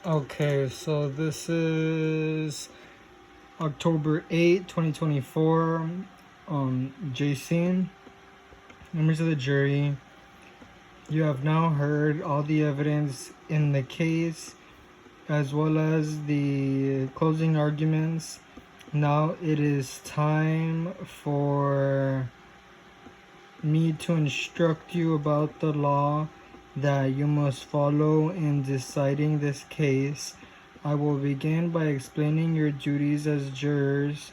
Okay, so this is October 8, 2024. Jason, members of the jury, you have now heard all the evidence in the case as well as the closing arguments. Now it is time for me to instruct you about the law that you must follow in deciding this case. I will begin by explaining your duties as jurors.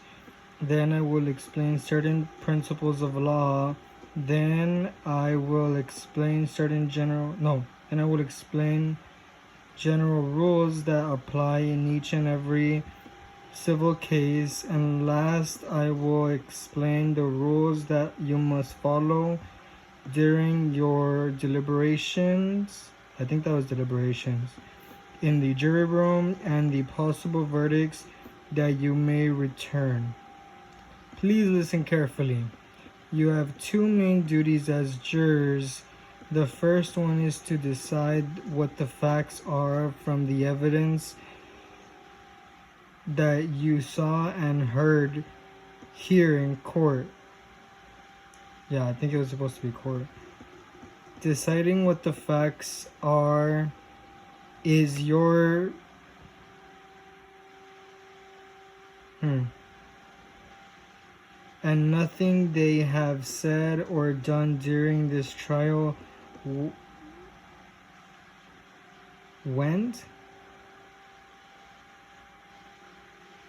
Then I will explain certain principles of law. Then I will explain general rules that apply in each and every civil case. And last, I will explain the rules that you must follow during your deliberations. I think that was deliberations in the jury room and the possible verdicts that you may return. Please listen carefully. You have two main duties as jurors. The first one is to decide what the facts are from the evidence that you saw and heard here in court. Yeah, I think it was supposed to be court. Deciding what the facts are is your and nothing they have said or done during this trial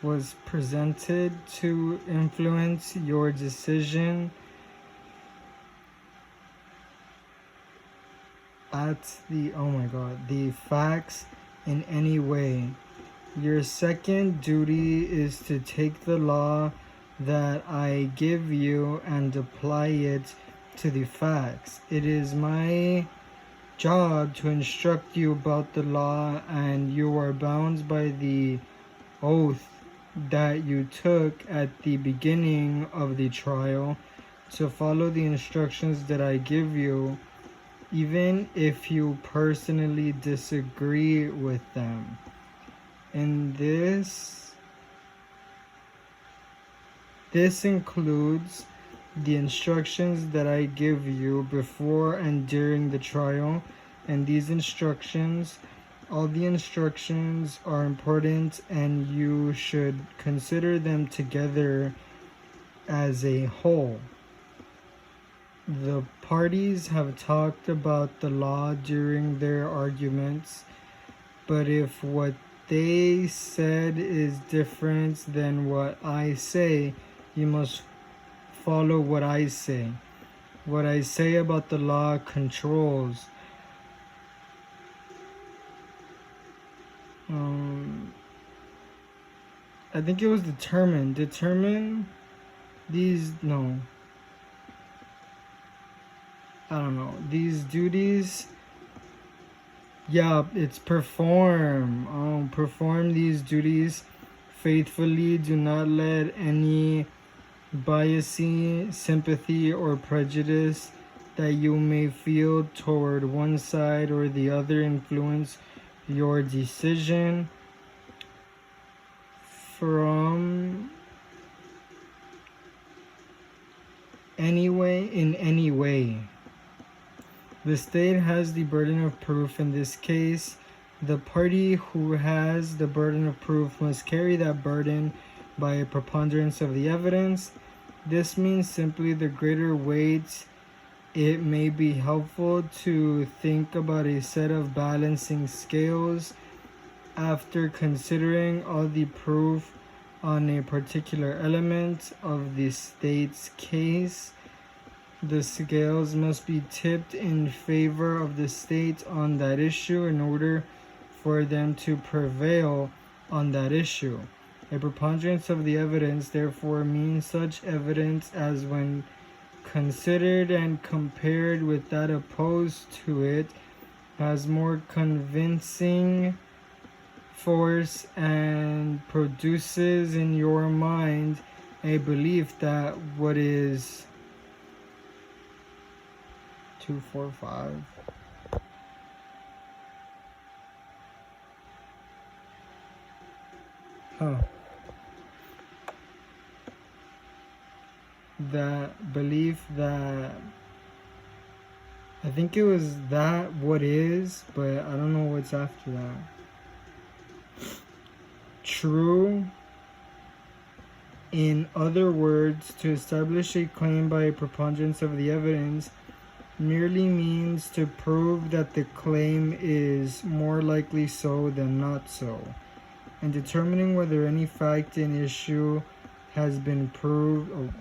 was presented to influence your decision at the facts in any way. Your second duty is to take the law that I give you and apply it to the facts. It is my job to instruct you about the law, and you are bound by the oath that you took at the beginning of the trial to follow the instructions that I give you, even if you personally disagree with them. And this includes the instructions that I give you before and during the trial. And these instructions, all the instructions are important, and you should consider them together as a whole. The parties have talked about the law during their arguments, but if what they said is different than what I say, you must follow what I say. What I say about the law controls. I think it was determine these, no. I don't know. These duties, yeah, it's perform. Perform these duties faithfully. Do not let any biasing, sympathy, or prejudice that you may feel toward one side or the other influence your decision from in any way. The state has the burden of proof in this case. The party who has the burden of proof must carry that burden by a preponderance of the evidence. This means simply the greater weight. It may be helpful to think about a set of balancing scales after considering all the proof on a particular element of the state's case. The scales must be tipped in favor of the state on that issue in order for them to prevail on that issue. A preponderance of the evidence, therefore, means such evidence as, when considered and compared with that opposed to it, has more convincing force and produces in your mind a belief that what is 245 Huh. That belief that I think it was that what is, but I don't know what's after that. True. In other words, to establish a claim by a preponderance of the evidence merely means to prove that the claim is more likely so than not so, and determining whether any fact in issue has been proved.